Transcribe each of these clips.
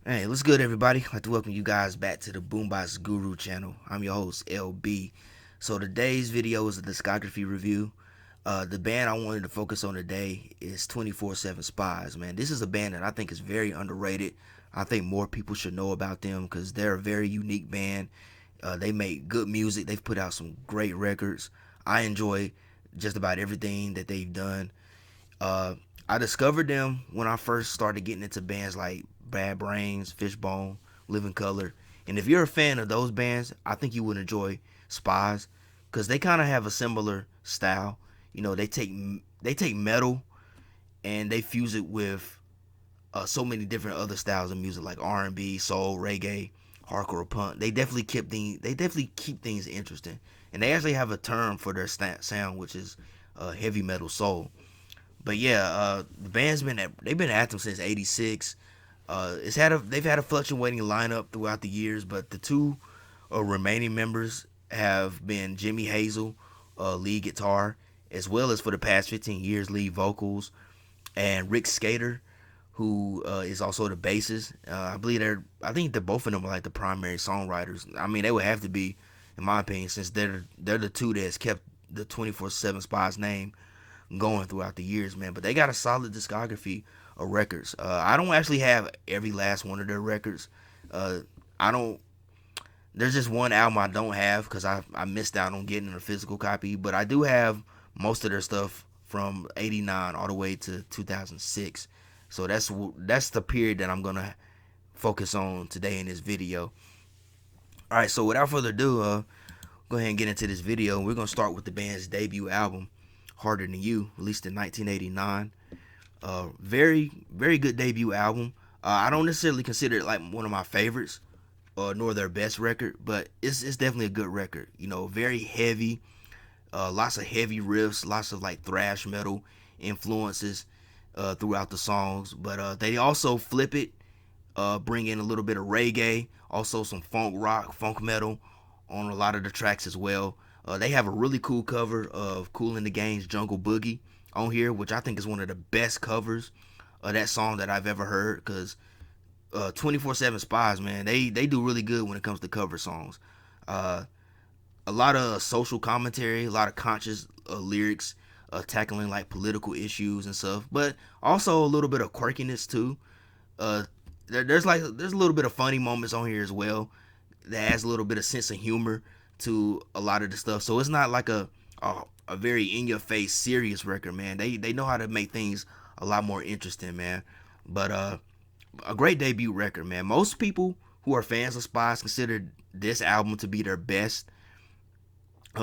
Hey, what's good, everybody? I'd like to welcome you guys back to the Boombox Guru channel. I'm your host, LB. So today's video is a discography review. The band I wanted to focus on today is 24/7 Spyz. Man, this is a band that I think is very underrated. I think more people should know about them because they're a very unique band. They make good music. They've put out some great records. I enjoy just about everything that they've done. Uh, I discovered them when I first started getting into bands like Bad Brains, Fishbone, Living Color. And if you're a fan of those bands, I think you would enjoy Spyz because they kind of have a similar style. You know, they take metal and they fuse it with so many different other styles of music like R&B, soul, reggae, hardcore punk. They definitely keep things interesting. And they actually have a term for their sound, which is heavy metal soul. But yeah, the band's they've been active since '86. They've had a fluctuating lineup throughout the years, but the two remaining members have been Jimi Hazel, lead guitar, as well as for the past 15 years lead vocals, and Rick Skator, who is also the bassist. I think that both of them are like the primary songwriters. I mean, they would have to be, in my opinion, since they're the two that's kept the 24/7 Spyz name going throughout the years, man. But they got a solid discography of records. I don't actually have every last one of their records. I don't. There's just one album I don't have because I missed out on getting a physical copy. But I do have most of their stuff from '89 all the way to 2006. So that's the period that I'm gonna focus on today in this video. All right. So without further ado, go ahead and get into this video. We're gonna start with the band's debut album, Harder Than You, released in 1989. Very good debut album. I don't necessarily consider it like one of my favorites, nor their best record, but it's definitely a good record. You know, very heavy, lots of heavy riffs, lots of like thrash metal influences throughout the songs. But they also flip it, bring in a little bit of reggae, also some funk rock, funk metal on a lot of the tracks as well. They have a really cool cover of Kool and the Gang's Jungle Boogie on here, which I think is one of the best covers of that song that I've ever heard. Because 24/7 Spyz, man, they do really good when it comes to cover songs. Uh, a lot of social commentary, a lot of conscious lyrics, tackling like political issues and stuff, but also a little bit of quirkiness too. Uh, there's a little bit of funny moments on here as well that adds a little bit of sense of humor to a lot of the stuff. So it's not like a very in your face serious record, man. They know how to make things a lot more interesting, man. But a great debut record, man. Most people who are fans of Spyz consider this album to be their best.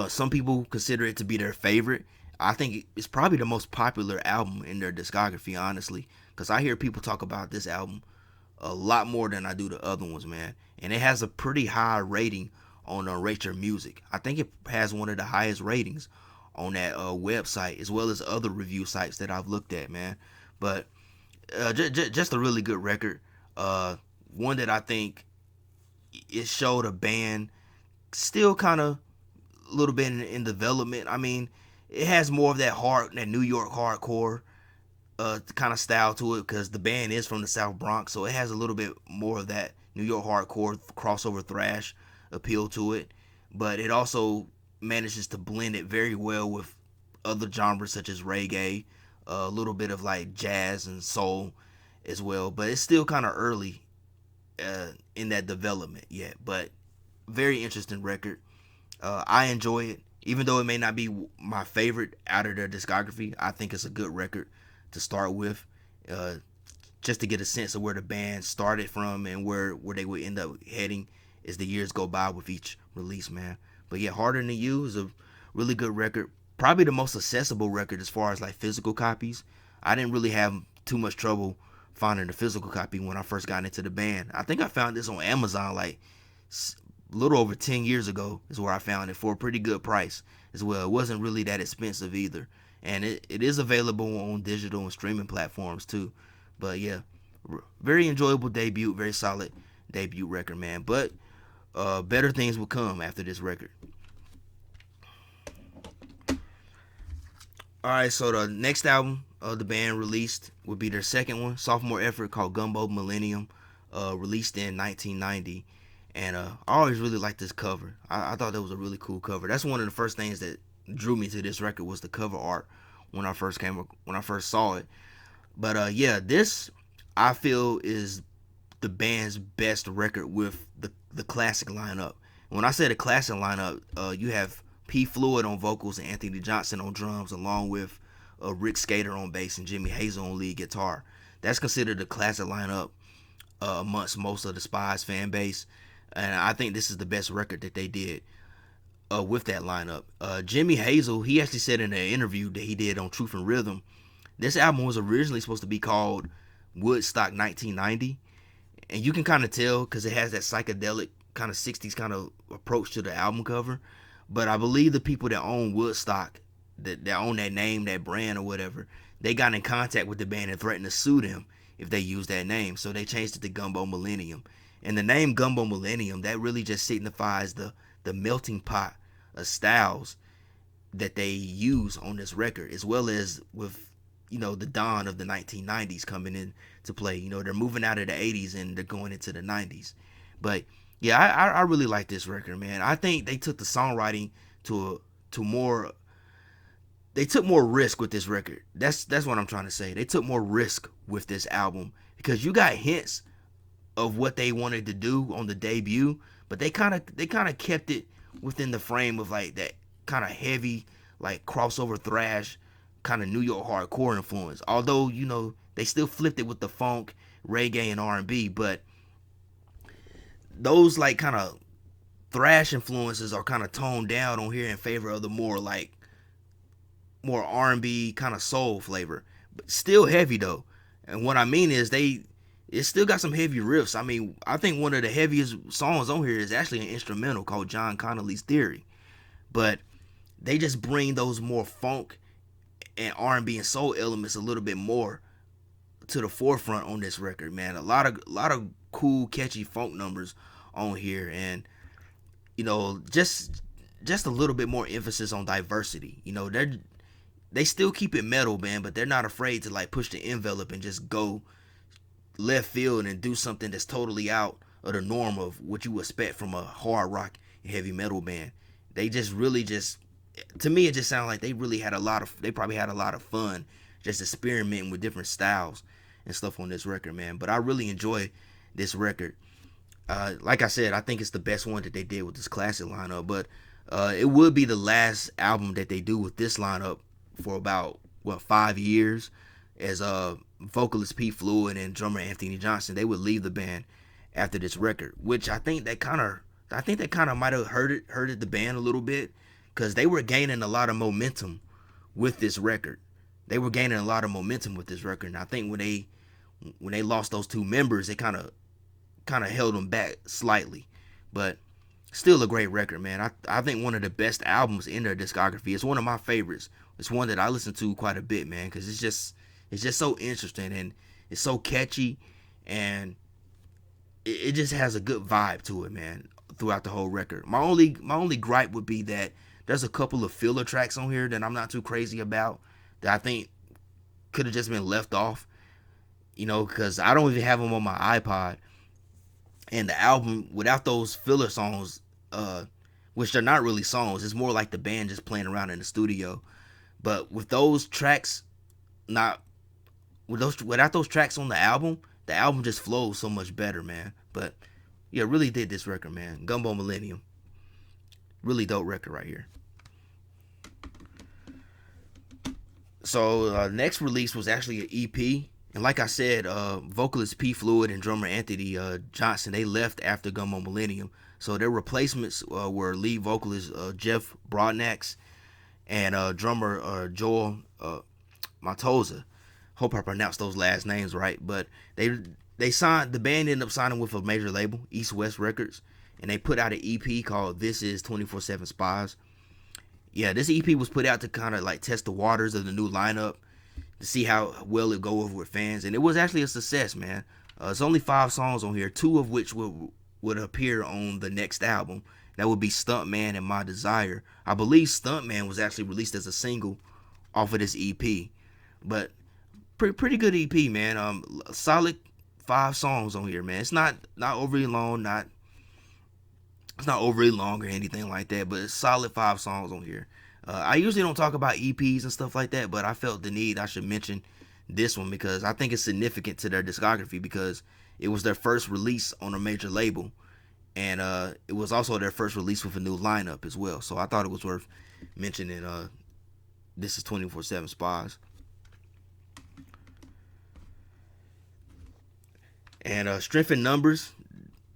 Some people consider it to be their favorite. I think it's probably the most popular album in their discography, honestly, because I hear people talk about this album a lot more than I do the other ones, man. And it has a pretty high rating on Rate Your Music. I think it has one of the highest ratings on that website, as well as other review sites that I've looked at, man. But just a really good record. One that I think it showed a band still kind of a little bit in development. I mean, it has more of that New York hardcore kind of style to it because the band is from the South Bronx, so it has a little bit more of that New York hardcore crossover thrash appeal to it. But it also manages to blend it very well with other genres such as reggae, a little bit of like jazz and soul as well. But it's still kind of early in that development yet. But very interesting record. I enjoy it, even though it may not be my favorite out of their discography. I think it's a good record to start with, uh, just to get a sense of where the band started from and where they would end up heading as the years go by with each release, man. But yeah, Harder Than You is a really good record. Probably the most accessible record as far as like physical copies. I didn't really have too much trouble finding a physical copy when I first got into the band. I think I found this on Amazon like a little over 10 years ago is where I found it for a pretty good price as well. It wasn't really that expensive either. And it is available on digital and streaming platforms too. But yeah, very enjoyable debut, very solid debut record, man. But better things will come after this record. All right, so the next album the band released would be their second one, sophomore effort called Gumbo Millennium. released in 1990. And I always really liked this cover. I thought that was a really cool cover. That's one of the first things that drew me to this record was the cover art when I first saw it. But yeah, this I feel is the band's best record with the classic lineup. When I say the classic lineup, you have P. Floyd on vocals and Anthony Johnson on drums, along with Rick Skator on bass and Jimi Hazel on lead guitar. That's considered the classic lineup amongst most of the Spyz fan base, and I think this is the best record that they did with that lineup. Jimi Hazel, he actually said in an interview that he did on Truth and Rhythm, this album was originally supposed to be called Woodstock 1990, and you can kind of tell because it has that psychedelic kind of 60s kind of approach to the album cover. But I believe the people that own Woodstock, that own that name, that brand or whatever, they got in contact with the band and threatened to sue them if they use that name. So they changed it to Gumbo Millennium. And the name Gumbo Millennium, that really just signifies the melting pot of styles that they use on this record, as well as with, the dawn of the 1990s coming in to play. They're moving out of the 80s and they're going into the 90s. But yeah, I really like this record, man. I think they took the songwriting to more. They took more risk with this record. That's what I'm trying to say. They took more risk with this album because you got hints of what they wanted to do on the debut, but they kind of kept it within the frame of like that kind of heavy like crossover thrash kind of New York hardcore influence. Although they still flipped it with the funk, reggae, and R&B, but those like kind of thrash influences are kind of toned down on here in favor of the more R&B kind of soul flavor, but still heavy though. And what I mean is it still got some heavy riffs. I mean, I think one of the heaviest songs on here is actually an instrumental called John Connolly's Theory, but they just bring those more funk and R&B and soul elements a little bit more to the forefront on this record, man. A lot of cool, catchy funk numbers on here, and just a little bit more emphasis on diversity. They still keep it metal, man, but they're not afraid to like push the envelope and just go left field and do something that's totally out of the norm of what you expect from a hard rock and heavy metal band. They just really to me, it just sounded like they probably had a lot of fun just experimenting with different styles and stuff on this record, man. But I really enjoy this record. Like I said, I think it's the best one that they did with this classic lineup, but it would be the last album that they do with this lineup for about 5 years, as vocalist Pete Floyd and drummer Anthony Johnson, they would leave the band after this record, which I think that kind of might have hurted the band a little bit, because they were gaining a lot of momentum with this record. And I think when they lost those two members, they kind of held them back slightly. But still a great record, man. I think one of the best albums in their discography. It's one of my favorites. It's one that I listen to quite a bit, man, because it's just so interesting and it's so catchy, and it just has a good vibe to it, man, throughout the whole record. My only gripe would be that there's a couple of filler tracks on here that I'm not too crazy about, that I think could have just been left off, because I don't even have them on my iPod. And the album, without those filler songs, which are not really songs, it's more like the band just playing around in the studio. But with those tracks, without those tracks on the album just flows so much better, man. But yeah, really did this record, man. Gumbo Millennium, really dope record right here. So next release was actually an EP. And like I said, vocalist P. Floyd and drummer Anthony Johnson, they left after Gumbo Millennium. So their replacements were lead vocalist Jeff Broadnax and drummer Joel Matoza. Hope I pronounced those last names right. But the band ended up signing with a major label, East West Records, and they put out an EP called This Is 24/7 Spies. Yeah, this EP was put out to kind of like test the waters of the new lineup, to see how well it go over with fans, and it was actually a success, man. It's only 5 songs on here, 2 of which would appear on the next album. That would be Stuntman and My Desire. I believe Stuntman was actually released as a single off of this EP, but pretty good EP, man. Solid 5 songs on here, man. It's not overly long, not it's not overly long or anything like that, but it's solid 5 songs on here. I usually don't talk about EPs and stuff like that, but I felt the need I should mention this one because I think it's significant to their discography because it was their first release on a major label, and it was also their first release with a new lineup as well. So I thought it was worth mentioning. This is 24/7 Spyz. And Strength in Numbers,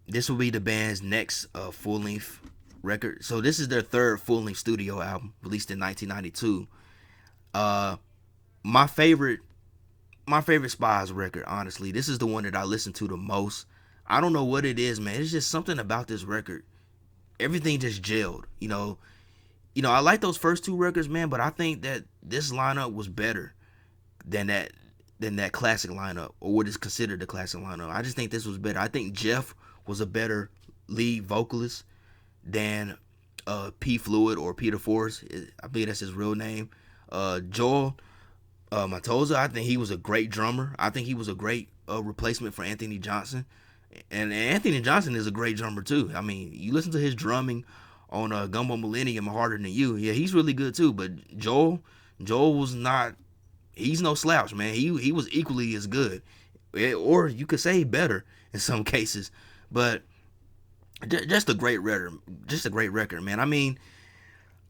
this will be the band's next full-length record. So this is their third full-length studio album, released in 1992. My favorite Spyz record, honestly. This is the one that I listen to the most. I don't know what it is, man. It's just something about this record. Everything just gelled, I like those first 2 records, man, but I think that this lineup was better than that classic lineup, or what is considered the classic lineup. I just think this was better. I think Jeff was a better lead vocalist than P. Fluid or Peter Forrest. I believe that's his real name. Joel Matoza, I think he was a great drummer. I think he was a great replacement for Anthony Johnson. And Anthony Johnson is a great drummer too. I mean, you listen to his drumming on Gumbo Millennium, Harder Than You. Yeah, he's really good too. But Joel was not. He's no slouch, man. He was equally as good, or you could say better in some cases. But just a great record. Just a great record, man. I mean,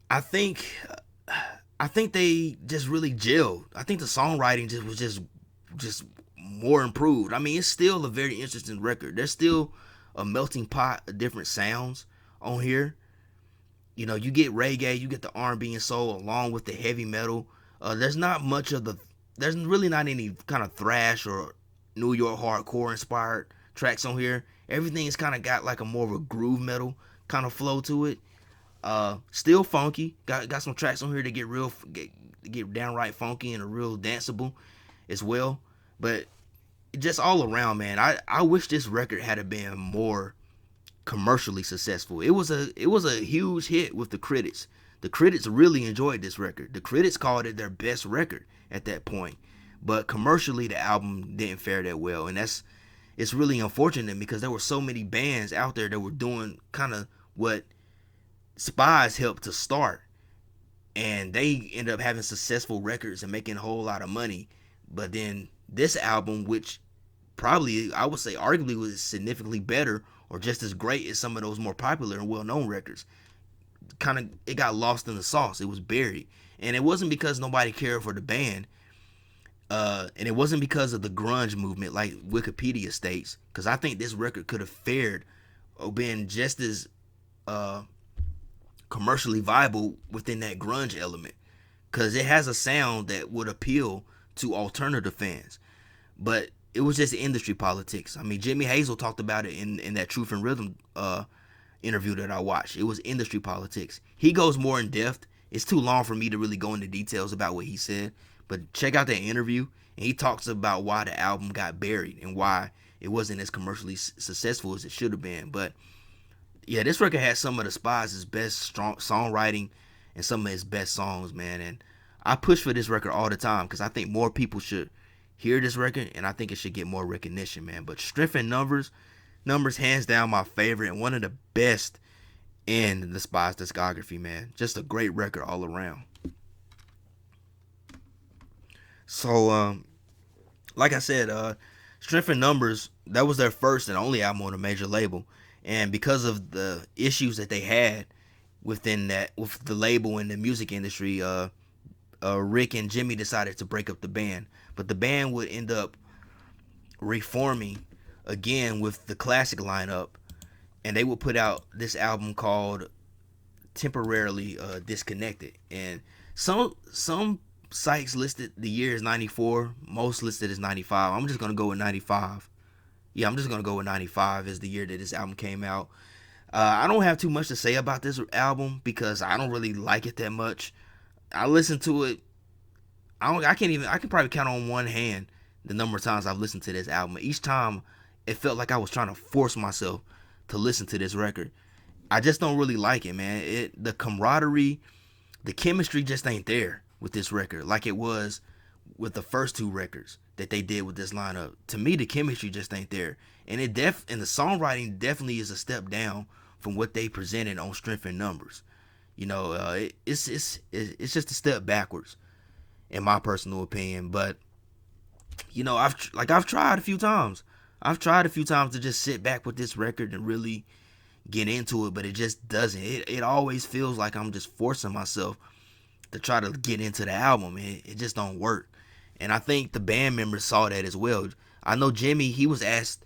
I think they just really gelled. I think the songwriting was just more improved. I mean, it's still a very interesting record. There's still a melting pot of different sounds on here. You get reggae, you get the R&B and soul along with the heavy metal. There's really not any kind of thrash or New York hardcore inspired tracks on here. Everything's kind of got like a more of a groove metal kind of flow to it. Still funky. Got some tracks on here that get downright funky and are real danceable as well. But just all around, man, I wish this record had been more commercially successful. It was a huge hit with the critics. The critics really enjoyed this record. The critics called it their best record at that point. But commercially, the album didn't fare that well, and it's really unfortunate because there were so many bands out there that were doing kind of what Spyz helped to start, and they ended up having successful records and making a whole lot of money. But then this album, which probably I would say arguably was significantly better or just as great as some of those more popular and well-known records, it got lost in the sauce. It was buried, and it wasn't because nobody cared for the band, and it wasn't because of the grunge movement like Wikipedia states, because I think this record could have fared or been just as commercially viable within that grunge element, because it has a sound that would appeal to alternative fans. But it was just industry politics. I mean, Jimi Hazel talked about it in that Truth and Rhythm interview that I watched. It was industry politics. He goes more in depth. It's too long for me to really go into details about what he said, but check out that interview, and he talks about why the album got buried and why it wasn't as commercially successful as it should have been. But yeah, this record had some of the Spyz' best strong songwriting and some of his best songs, man. And I push for this record all the time because I think more people should hear this record, and I think it should get more recognition, man. But Strength in Numbers hands down my favorite and one of the best in the Spyz discography, man. Just a great record all around. So, like I said, Strength in Numbers, that was their first and only album on a major label. And because of the issues that they had with the label and the music industry, Rick and Jimmy decided to break up the band. But the band would end up reforming again with the classic lineup, and they would put out this album called Temporarily Disconnected. And some sites listed the year as 94, most listed as 95. I'm just gonna go with 95. Yeah, I'm just gonna go with 95 as the year that this album came out. I don't have too much to say about this album because I don't really like it that much. I listened to it. I can probably count on one hand the number of times I've listened to this album. Each time it felt like I was trying to force myself to listen to this record. I just don't really like it, man. The camaraderie, the chemistry just ain't there with this record like it was with the first 2 records. that they did with this lineup. To me, the chemistry just ain't there, and and the songwriting definitely is a step down from what they presented on Strength in Numbers. You know, it's just a step backwards in my personal opinion. But you know, I've tried a few times. I've tried a few times to just sit back with this record and really get into it, but it just doesn't. It always feels like I'm just forcing myself to try to get into the album. It just don't work. And I think the band members saw that as well. I know Jimmy, he was asked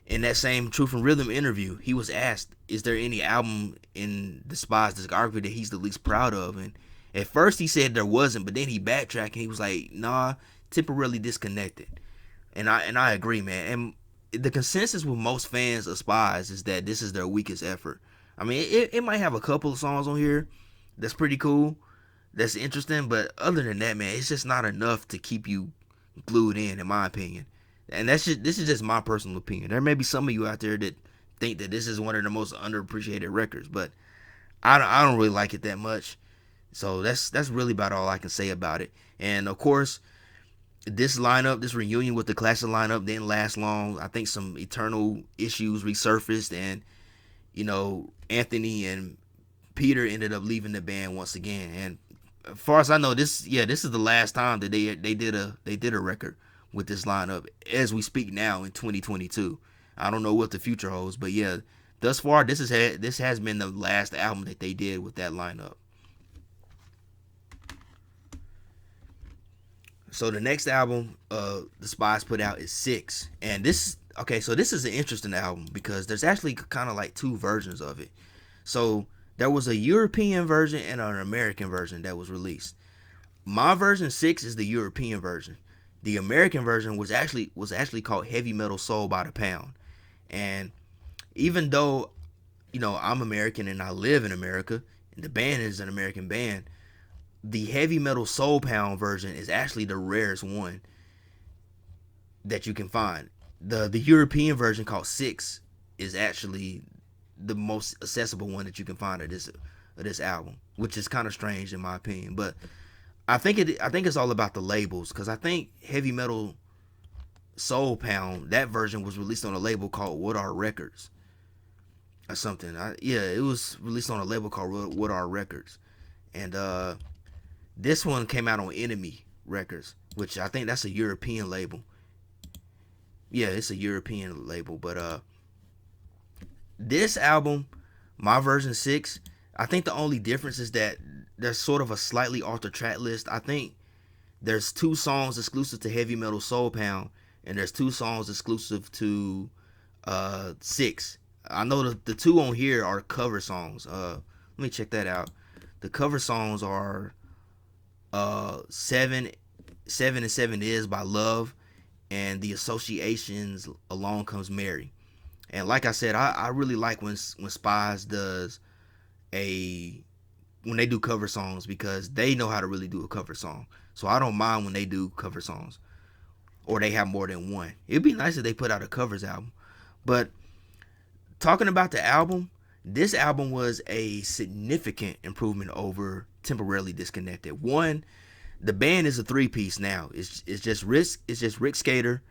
in that same Truth and Rhythm interview, he was asked, is there any album in the Spyz discography that he's the least proud of? And at first he said there wasn't, but then he backtracked and he was like, nah, temporarily disconnected. And I agree, man. And the consensus with most fans of Spyz is that this is their weakest effort. I mean, it might have a couple of songs on here that's pretty cool, that's interesting, but other than that, man, it's just not enough to keep you glued in my opinion. And this is just my personal opinion. There may be some of you out there that think that this is one of the most underappreciated records, but I don't really like it that much. So that's really about all I can say about it. And of course, this lineup, this reunion with the classic lineup didn't last long. I think some eternal issues resurfaced, and you know, Anthony and Peter ended up leaving the band once again. And as far as I know, this is the last time that they did a record with this lineup as we speak now in 2022. I don't know what the future holds, but yeah, thus far this has been the last album that they did with that lineup. So the next album the Spyz put out is 6, and this is an interesting album because there's actually kind of like two versions of it. So there was a European version and an American version that was released. My version 6 is the European version. The American version was actually called Heavy Metal Soul by the Pound. And even though, you know, I'm American and I live in America, and the band is an American band, the Heavy Metal Soul Pound version is actually the rarest one that you can find. The European version called 6 is actually the most accessible one that you can find of this album, which is kind of strange in my opinion. But I think it's all about the labels, because I think Heavy Metal Soul Pound, that version was released on a label called What Are Records or something. It was released on a label called What Are Records, and this one came out on Enemy Records, which I think that's a European label. Yeah, it's a European label. But this album, my version 6, I think the only difference is that there's sort of a slightly altered track list. I think there's 2 songs exclusive to Heavy Metal Soul Pound, and there's 2 songs exclusive to 6. I know the 2 on here are cover songs. Let me check that out. The cover songs are 7 and 7 Is by Love, and The Association's Along Comes Mary. And like I said, I really like when Spyz does when they do cover songs, because they know how to really do a cover song. So I don't mind when they do cover songs, or they have more than one. It'd be nice if they put out a covers album. But talking about the album, this album was a significant improvement over Temporarily Disconnected. One, the band is a 3-piece now. It's just Rick Skatore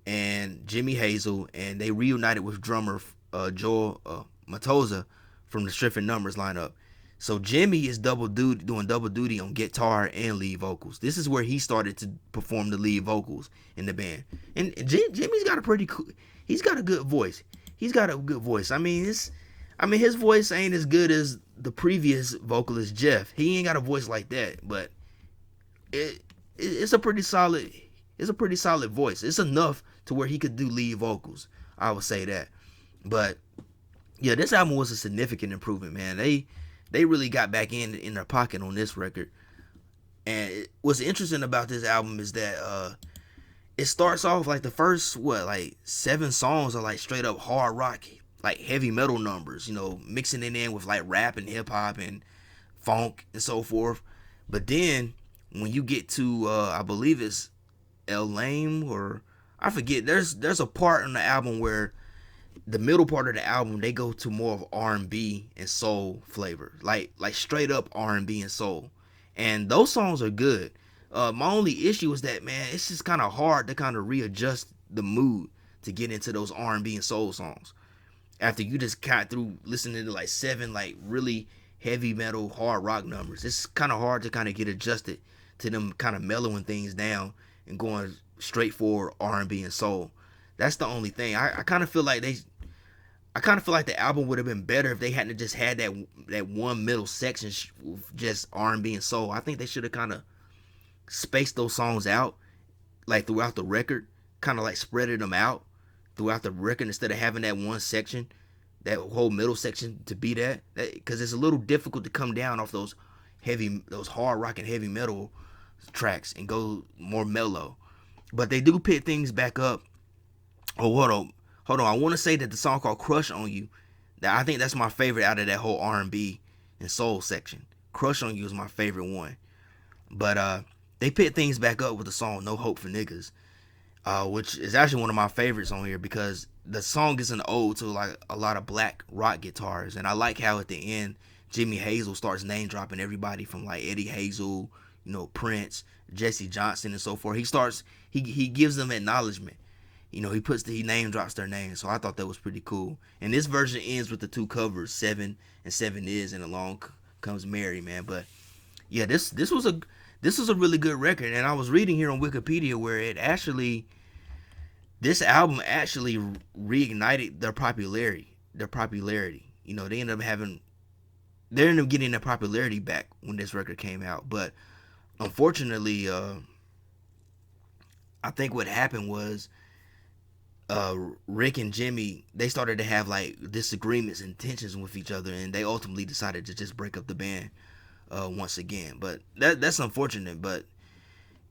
and Jimi Hazel, and they reunited with drummer Joel Matoza from the Strength in Numbers lineup. So Jimmy is doing double duty on guitar and lead vocals. This is where he started to perform the lead vocals in the band. And Jimmy's got he's got a good voice. He's got a good voice. I mean, his voice ain't as good as the previous vocalist Jeff. He ain't got a voice like that, but it's a pretty solid voice. It's enough to where he could do lead vocals. I would say that. But yeah, this album was a significant improvement, man. They really got back in their pocket on this record. And what's interesting about this album is that it starts off like the first 7 songs are like straight up hard rock, like heavy metal numbers, you know, mixing it in with like rap and hip hop and funk and so forth. But then when you get to I believe it's El Lame, or I forget, there's a part in the album where the middle part of the album, they go to more of R&B and soul flavor, like straight up R&B and soul, and those songs are good. My only issue is that, man, it's just kind of hard to kind of readjust the mood to get into those R&B and soul songs after you just got through listening to like 7 like really heavy metal hard rock numbers. It's kind of hard to kind of get adjusted to them kind of mellowing things down and going straight for R&B and soul. That's the only thing. I kind of feel like the album would have been better if they hadn't just had that one middle section just R&B and soul. I think they should have kind of spaced those songs out like throughout the record, kind of like spreaded them out throughout the record instead of having that one section, that whole middle section to be that, because it's a little difficult to come down off those hard rock and heavy metal tracks and go more mellow. But they do pick things back up. Oh, hold on. I want to say that the song called "Crush on You," that I think that's my favorite out of that whole R&B and soul section. "Crush on You" is my favorite one. But they pick things back up with the song "No Hope for Niggas," which is actually one of my favorites on here because the song is an ode to like a lot of black rock guitars, and I like how at the end Jimi Hazel starts name dropping everybody from like Eddie Hazel, Prince, Jesse Johnson, and so forth. He gives them acknowledgement. He name drops their names, so I thought that was pretty cool. And this version ends with the 2 covers, 7 and 7 Is, and Along Comes Mary, man. But yeah, this was a really good record, and I was reading here on Wikipedia where this album actually reignited their popularity. They ended up getting their popularity back when this record came out. But unfortunately, I think what happened was Rick and Jimmy, they started to have like disagreements and tensions with each other, and they ultimately decided to just break up the band once again. But that's unfortunate. But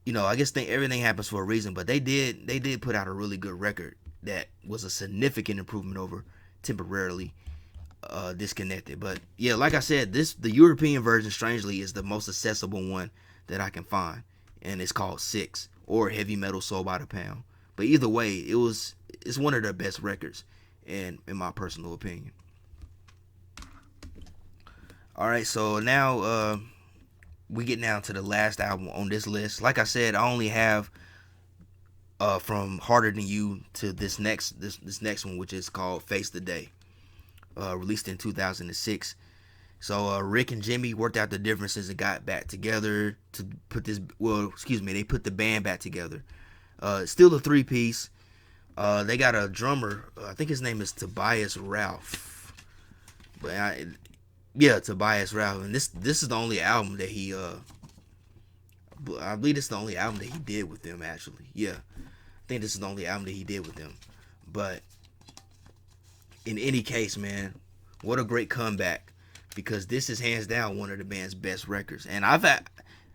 I guess everything happens for a reason. But they did put out a really good record that was a significant improvement over temporarily Disconnected. But yeah, like I said, the European version, strangely, is the most accessible one that I can find, and it's called 6 or Heavy Metal Soul by the Pound. But either way, it's one of their best records, in my personal opinion. All right, so now we get down to the last album on this list. Like I said, I only have from Harder Than You to this next one, which is called Face the Day, released in 2006. So Rick and Jimmy worked out the differences and got back together to put this. Well, excuse me, they put the band back together. Still a 3-piece. They got a drummer. I think his name is Tobias Ralph. Tobias Ralph. And this is the only album that he. I believe this is the only album that he did with them. Actually, yeah, I think this is the only album that he did with them. But in any case, man, what a great comeback, because this is hands down one of the band's best records. And I've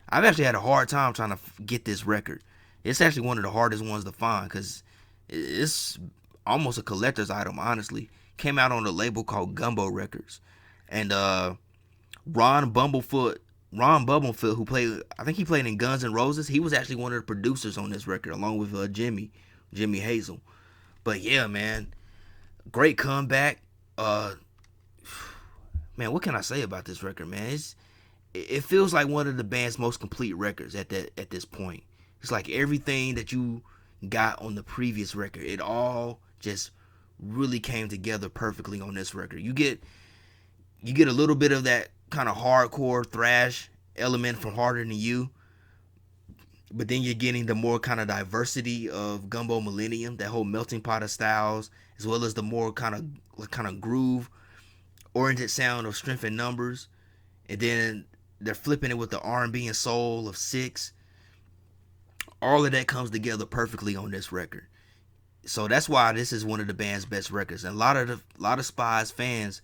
actually had a hard time trying to get this record. It's actually one of the hardest ones to find because it's almost a collector's item, honestly. Came out on a label called Gumbo Records. And Ron Bumblefoot, who he played in Guns N' Roses, he was actually one of the producers on this record, along with Jimi Hazel. But yeah, man, great comeback. Man, what can I say about this record, man? It feels like one of the band's most complete records at this point. It's like everything that you got on the previous record, it all just really came together perfectly on this record. You get a little bit of that kind of hardcore thrash element from Harder Than You, but then you're getting the more kind of diversity of Gumbo Millennium, that whole melting pot of styles, as well as the more kind of groove oriented sound of Strength in Numbers, and then they're flipping it with the R&B and soul of 6. All of that comes together perfectly on this record. So that's why this is one of the band's best records. And a lot of Spyz fans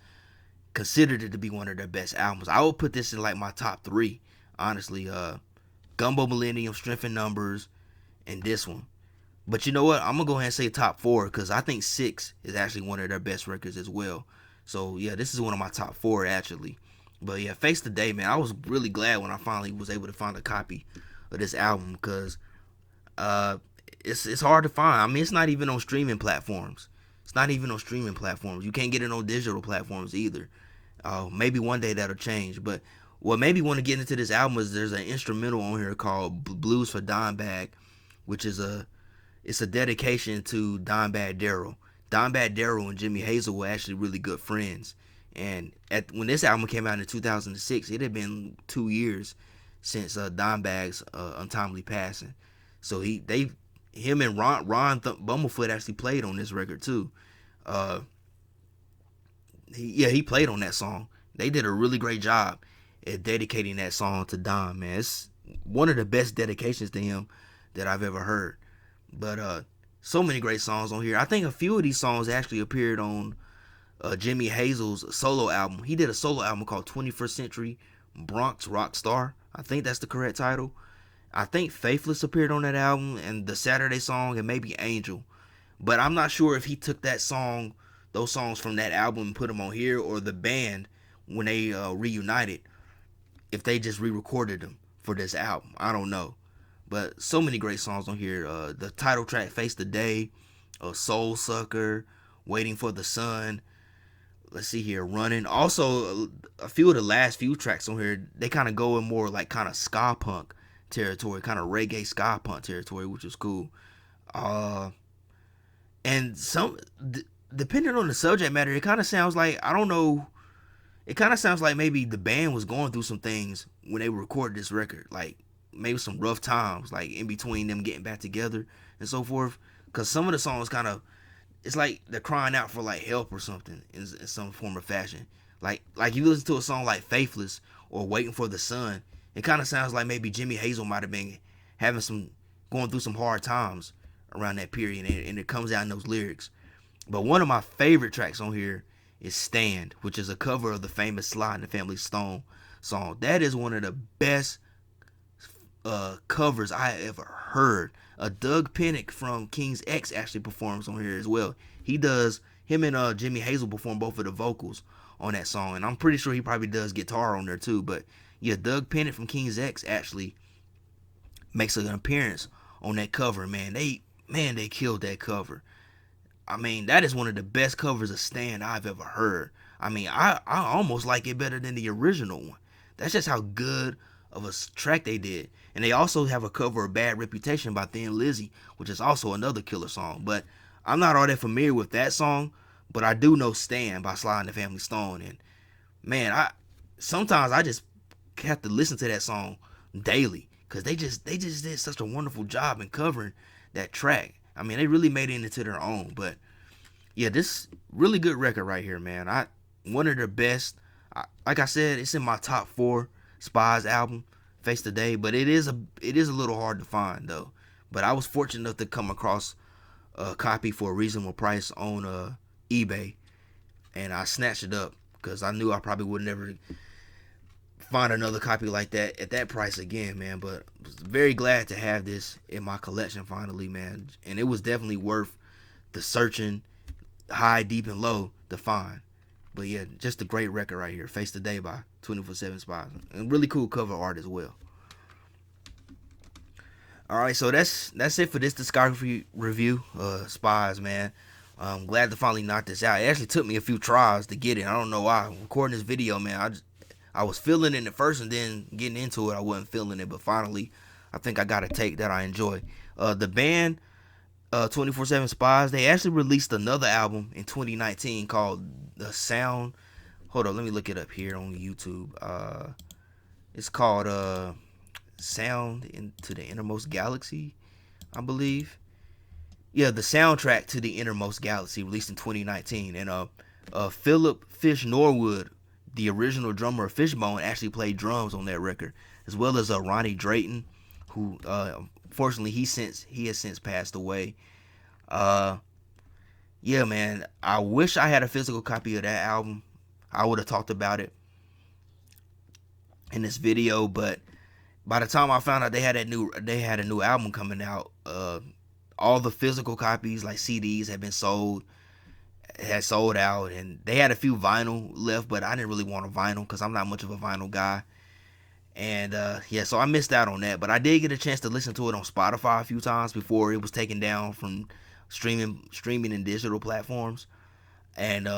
considered it to be one of their best albums. I would put this in like my top 3, honestly. Gumbo Millennium, Strength in Numbers, and this one. But you know what? I'm going to go ahead and say top 4, because I think 6 is actually one of their best records as well. So yeah, this is one of my top 4 actually. But yeah, Face the Day, man, I was really glad when I finally was able to find a copy of this album, because it's hard to find. I mean, it's not even on streaming platforms. You can't get it on digital platforms either. Maybe one day that'll change. But what made me want to get into this album is there's an instrumental on here called Blues for Dimebag, which is it's a dedication to Dimebag Darrell. Dimebag Darrell and Jimi Hazel were actually really good friends. And when this album came out in 2006, it had been 2 years since Dimebag's untimely passing. So him and Ron Bumblefoot actually played on this record too. He played on that song. They did a really great job at dedicating that song to Dom, man. It's one of the best dedications to him that I've ever heard. But so many great songs on here. I think a few of these songs actually appeared on Jimi Hazel's solo album. He did a solo album called 21st Century Bronx Rock Star. I think that's the correct title. I think Faithless appeared on that album, and the Saturday song, and maybe Angel. But I'm not sure if he took those songs from that album and put them on here, or the band, when they reunited, if they just re-recorded them for this album. I don't know. But so many great songs on here. The title track, Face the Day, Soul Sucker, Waiting for the Sun. Let's see here, Running. Also, a few of the last few tracks on here, they kind of go in more like kind of ska punk territory, kind of reggae ska punk territory, which is cool. And depending on the subject matter, it kind of sounds like, I don't know, it kind of sounds like maybe the band was going through some things when they recorded this record, like maybe some rough times, like in between them getting back together and so forth. Because some of the songs kind of, it's like they're crying out for like help or something in some form or fashion. Like you listen to a song like Faithless or Waiting for the Sun, it kind of sounds like maybe Jimi Hazel might have been going through some hard times around that period, and it comes out in those lyrics. But one of my favorite tracks on here is Stand, which is a cover of the famous Sly and the Family Stone song. That is one of the best covers I ever heard. Doug Pinnick from King's X actually performs on here as well. Him and Jimi Hazel perform both of the vocals on that song, and I'm pretty sure he probably does guitar on there too. But yeah, Doug Pinnick from King's X actually makes an appearance on that cover. Man, they killed that cover. I mean, that is one of the best covers of Stand I've ever heard. I mean, I almost like it better than the original one. That's just how good of a track they did. And they also have a cover of Bad Reputation by Thin Lizzy, which is also another killer song. But I'm not all that familiar with that song, but I do know Stand by Sly and the Family Stone. And man, sometimes I just have to listen to that song daily, because they just did such a wonderful job in covering that track. I mean, they really made it into their own. But yeah, this really good record right here, man. One of the best. Like I said, it's in my top 4 Spyz album, Face the Day. But it is a little hard to find though. But I was fortunate enough to come across a copy for a reasonable price on eBay, and I snatched it up because I knew I probably would never find another copy like that at that price again, man. But I was very glad to have this in my collection finally, man. And it was definitely worth the searching high, deep, and low to find. But yeah, just a great record right here, Face the Day by 24/7 Spyz, and really cool cover art as well. All right, so that's it for this discography review, Spyz, man. I'm glad to finally knock this out. It actually took me a few tries to get it. I don't know why. Recording this video, man, I was feeling it at first, and then getting into it, I wasn't feeling it. But finally, I think I got a take that I enjoy. The band 24/7 Spyz, they actually released another album in 2019 called The Sound. Hold on, let me look it up here on YouTube. It's called Sound into the Innermost Galaxy, I believe. Yeah, the soundtrack to the Innermost Galaxy, released in 2019. And Philip Fish Norwood, the original drummer of Fishbone, actually played drums on that record, as well as Ronnie Drayton, who fortunately he has since passed away. Yeah, man, I wish I had a physical copy of that album. I would have talked about it in this video, but by the time I found out they had a new album coming out, all the physical copies, like CDs, had sold out, and they had a few vinyl left, but I didn't really want a vinyl because I'm not much of a vinyl guy. And yeah, so I missed out on that, but I did get a chance to listen to it on Spotify a few times before it was taken down from streaming and digital platforms. And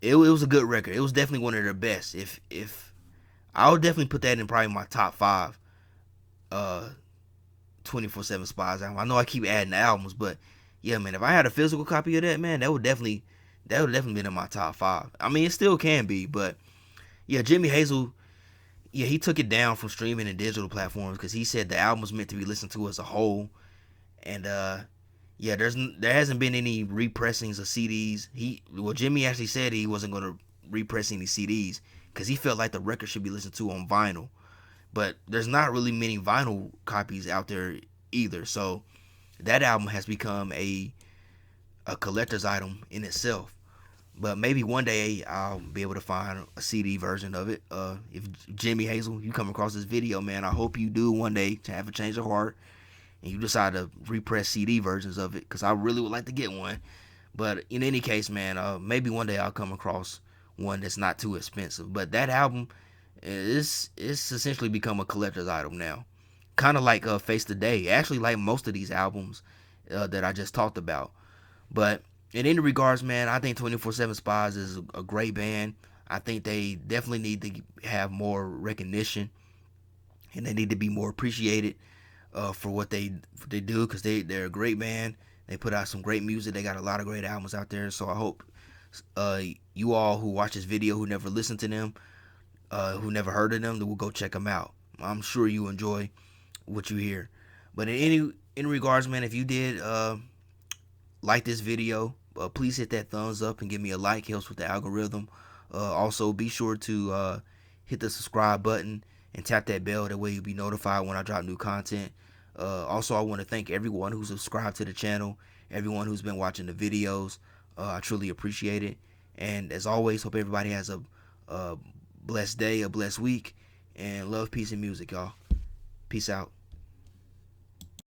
it was a good record. It was definitely one of their best. If I would definitely put that in probably my top 5 uh 24/7 Spyz album. I know I keep adding albums, but yeah, man, if I had a physical copy of that, man, that would definitely be in my top 5. I mean, it still can be, but yeah, Jimi Hazel, yeah, he took it down from streaming and digital platforms because he said the album was meant to be listened to as a whole. And yeah, there hasn't been any repressings of CDs. Jimmy actually said he wasn't going to repress any CDs because he felt like the record should be listened to on vinyl. But there's not really many vinyl copies out there either. So that album has become a collector's item in itself. But maybe one day I'll be able to find a CD version of it. If Jimi Hazel, you come across this video, man, I hope you do one day to have a change of heart and you decide to repress CD versions of it, because I really would like to get one. But in any case, man, maybe one day I'll come across one that's not too expensive. But that album it's essentially become a collector's item now, kind of like Face the Day. Actually, like most of these albums that I just talked about. But in any regards, man, I think 24/7 Spyz is a great band. I think they definitely need to have more recognition, and they need to be more appreciated for what they do, because they're a great band. They put out some great music. They got a lot of great albums out there. So I hope you all who watch this video, who never listened to them, who never heard of them, will go check them out. I'm sure you enjoy what you hear. But in regards, man, if you did like this video, please hit that thumbs up and give me a like. It helps with the algorithm. Also, be sure to hit the subscribe button and tap that bell. That way you'll be notified when I drop new content. Also, I want to thank everyone who's subscribed to the channel, everyone who's been watching the videos. I truly appreciate it. And as always, hope everybody has a blessed day, a blessed week, and love, peace, and music, y'all. Peace out.